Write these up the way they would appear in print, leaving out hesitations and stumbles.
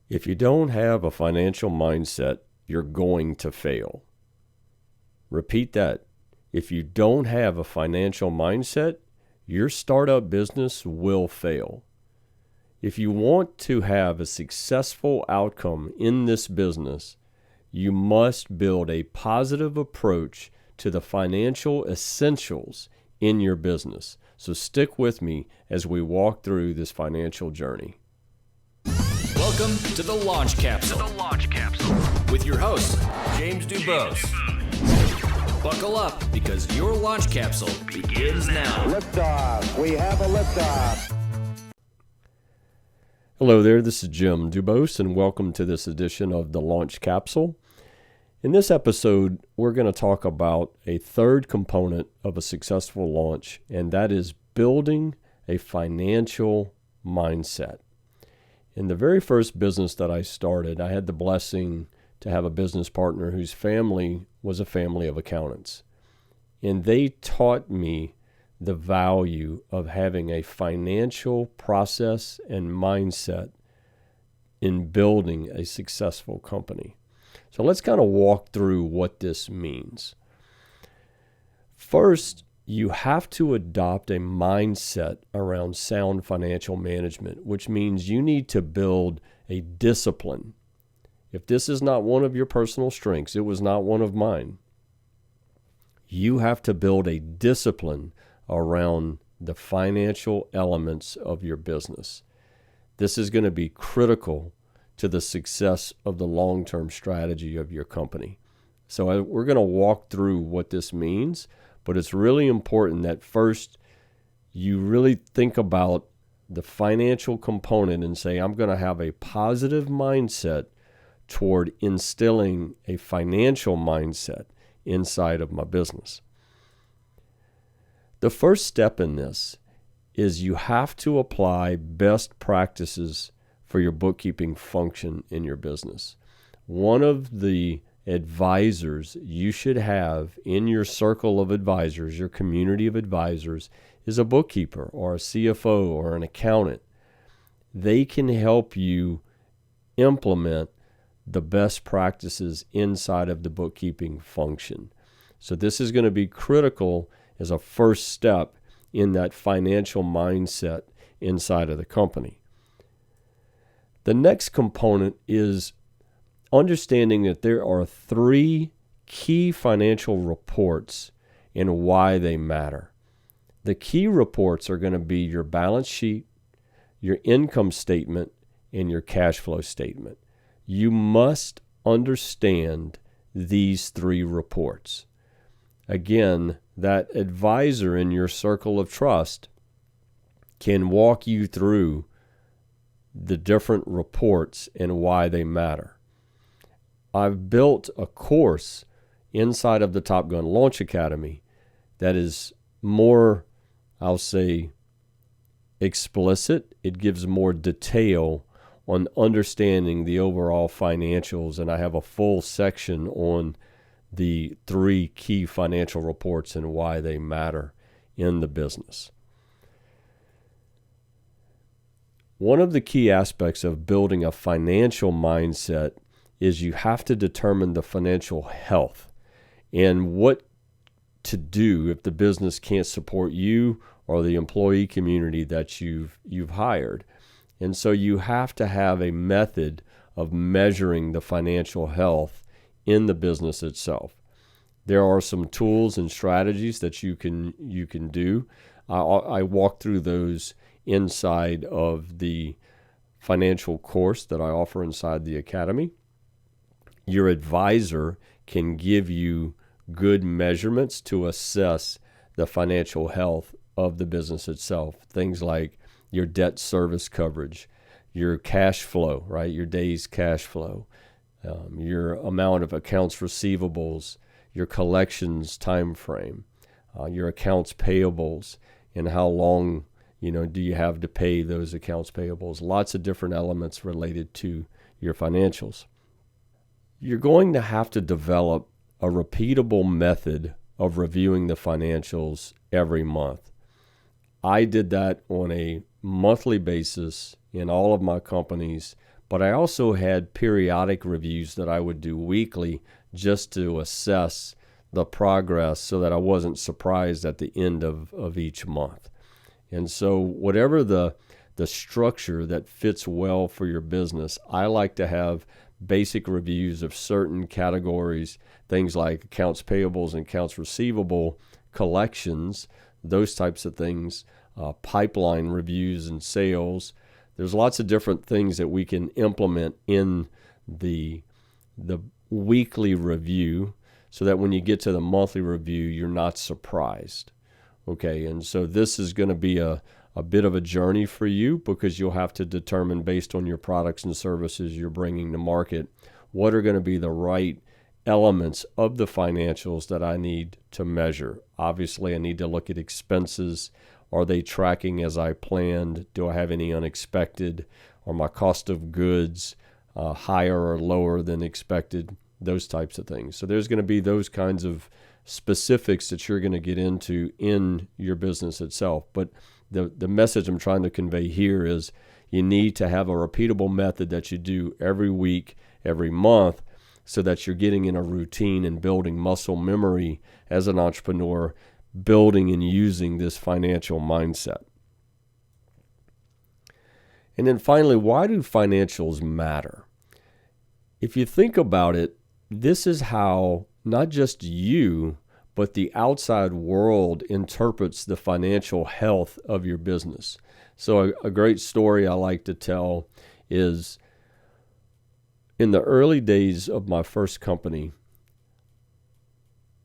If you don't have a financial mindset, you're going to fail. Repeat that. If you don't have a financial mindset, your startup business will fail. If you want to have a successful outcome in this business, you must build a positive approach to the financial essentials in your business. So stick with me as we walk through this financial journey. Welcome to the Launch Capsule. With your host, James DuBos. Buckle up because your launch capsule begins now. Liftoff. We have a liftoff. Hello there, this is Jim DuBos, and welcome to this edition of the Launch Capsule. In this episode, we're going to talk about a third component of a successful launch, and that is building a financial mindset. In the very first business that I started, I had the blessing to have a business partner whose family was a family of accountants. And they taught me the value of having a financial process and mindset in building a successful company. So let's kind of walk through what this means. First, you have to adopt a mindset around sound financial management, which means you need to build a discipline. If this is not one of your personal strengths, it was not one of mine. You have to build a discipline around the financial elements of your business. This is going to be critical to the success of the long-term strategy of your company. So we're going to walk through what this means. But it's really important that first you really think about the financial component and say, I'm going to have a positive mindset toward instilling a financial mindset inside of my business. The first step in this is you have to apply best practices for your bookkeeping function in your business. One of the advisors you should have in your circle of advisors, your community of advisors, is a bookkeeper or a CFO or an accountant. They can help you implement the best practices inside of the bookkeeping function. So this is going to be critical as a first step in that financial mindset inside of the company. The next component is understanding that there are three key financial reports and why they matter. The key reports are going to be your balance sheet, your income statement, and your cash flow statement. You must understand these three reports. Again, that advisor in your circle of trust can walk you through the different reports and why they matter. I've built a course inside of the Top Gun Launch Academy that is more, I'll say, explicit. It gives more detail on understanding the overall financials, and I have a full section on the three key financial reports and why they matter in the business. One of the key aspects of building a financial mindset is you have to determine the financial health and what to do if the business can't support you or the employee community that you've hired. And so you have to have a method of measuring the financial health in the business itself. There are some tools and strategies that you can do. I walk through those inside of the financial course that I offer inside the academy. Your advisor can give you good measurements to assess the financial health of the business itself. Things like your debt service coverage, your cash flow, right? Your day's cash flow, your amount of accounts receivables, your collections time frame, your accounts payables, and how long do you have to pay those accounts payables. Lots of different elements related to your financials. You're going to have to develop a repeatable method of reviewing the financials every month. I did that on a monthly basis in all of my companies but I also had periodic reviews that I would do weekly just to assess the progress so that I wasn't surprised at the end of each month. And so whatever the structure that fits well for your business, I like to have basic reviews of certain categories, things like accounts payables and accounts receivable, collections, those types of things, pipeline reviews and sales. There's lots of different things that we can implement in the weekly review so that when you get to the monthly review, you're not surprised. Okay, and so this is going to be a bit of a journey for you because you'll have to determine based on your products and services you're bringing to market, what are going to be the right elements of the financials that I need to measure. Obviously, I need to look at expenses. Are they tracking as I planned? Do I have any unexpected? Are my cost of goods higher or lower than expected? Those types of things. So there's going to be those kinds of specifics that you're going to get into in your business itself. But the message I'm trying to convey here is you need to have a repeatable method that you do every week, every month, so that you're getting in a routine and building muscle memory as an entrepreneur, building and using this financial mindset. And then finally, why do financials matter? If you think about it, this is how not just you, but the outside world interprets the financial health of your business. So a great story I like to tell is in the early days of my first company,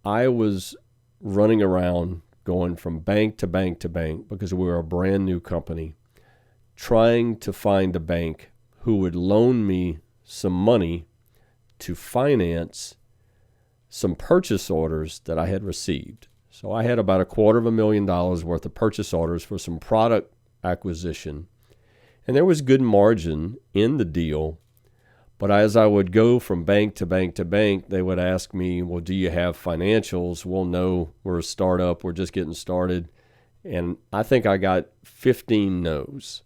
I was running around going from bank to bank to bank because we were a brand new company, trying to find a bank who would loan me some money to finance some purchase orders that I had received. So I had about $250,000 worth of purchase orders for some product acquisition. And there was good margin in the deal. But as I would go from bank to bank to bank, they would ask me, well, do you have financials? Well, no, we're a startup. We're just getting started. And I think I got 15 no's.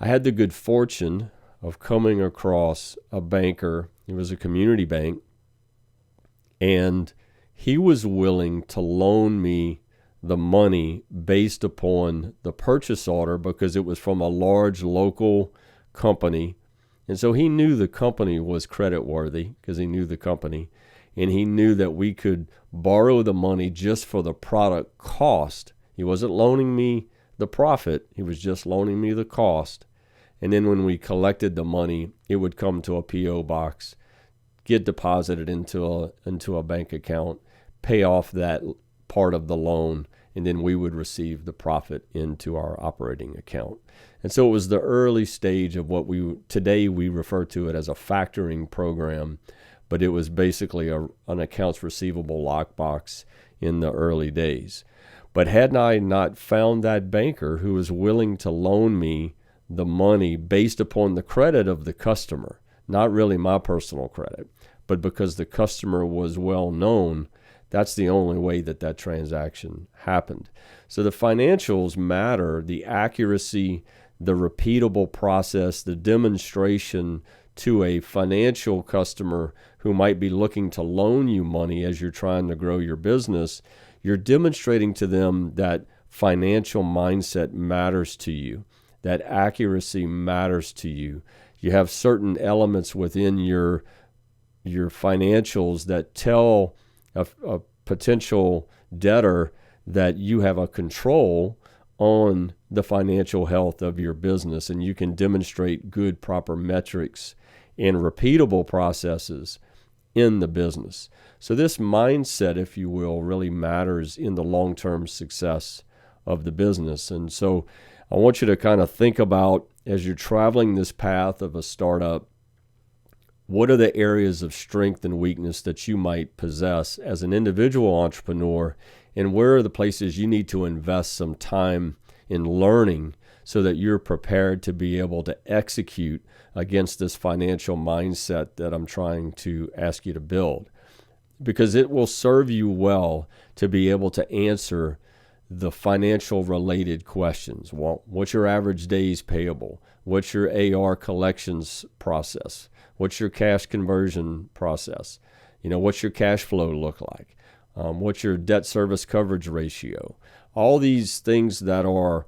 I had the good fortune of coming across a banker. He was a community bank. And he was willing to loan me the money based upon the purchase order because it was from a large local company. And so he knew the company was credit worthy because he knew the company. And he knew that we could borrow the money just for the product cost. He wasn't loaning me the profit. He was just loaning me the cost. And then when we collected the money, it would come to a P.O. box, get deposited into a bank account, pay off that part of the loan, and then we would receive the profit into our operating account. And so it was the early stage of what today we refer to it as a factoring program, but it was basically an accounts receivable lockbox in the early days. But had I not found that banker who was willing to loan me the money based upon the credit of the customer, not really my personal credit, but because the customer was well known, that's the only way that transaction happened. So the financials matter, the accuracy, the repeatable process, the demonstration to a financial customer who might be looking to loan you money as you're trying to grow your business. You're demonstrating to them that financial mindset matters to you, that accuracy matters to you. You have certain elements within your financials that tell a potential debtor that you have a control on the financial health of your business, and you can demonstrate good, proper metrics and repeatable processes in the business. So this mindset, if you will, really matters in the long-term success of the business. And so I want you to kind of think about, as you're traveling this path of a startup, what are the areas of strength and weakness that you might possess as an individual entrepreneur, and where are the places you need to invest some time in learning so that you're prepared to be able to execute against this financial mindset that I'm trying to ask you to build. Because it will serve you well to be able to answer the financial related questions. Well, what's your average days payable? What's your AR collections process? What's your cash conversion process? What's your cash flow look like? What's your debt service coverage ratio? All these things that are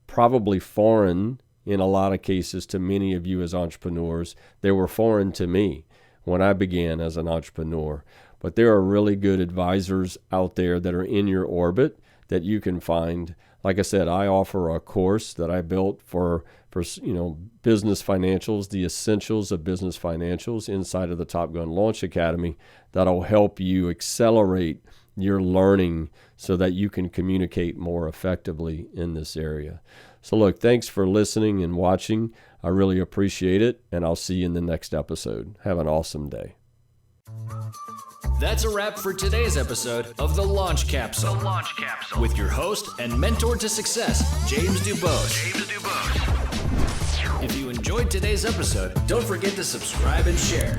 probably foreign in a lot of cases to many of you as entrepreneurs. They were foreign to me when I began as an entrepreneur. But there are really good advisors out there that are in your orbit that you can find. Like I said, I offer a course that I built for business financials, the essentials of business financials inside of the Top Gun Launch Academy that'll help you accelerate your learning so that you can communicate more effectively in this area. So look, thanks for listening and watching. I really appreciate it, and I'll see you in the next episode. Have an awesome day. That's a wrap for today's episode of The Launch Capsule. The Launch Capsule. With your host and mentor to success, James DuBos. If you enjoyed today's episode, don't forget to subscribe and share.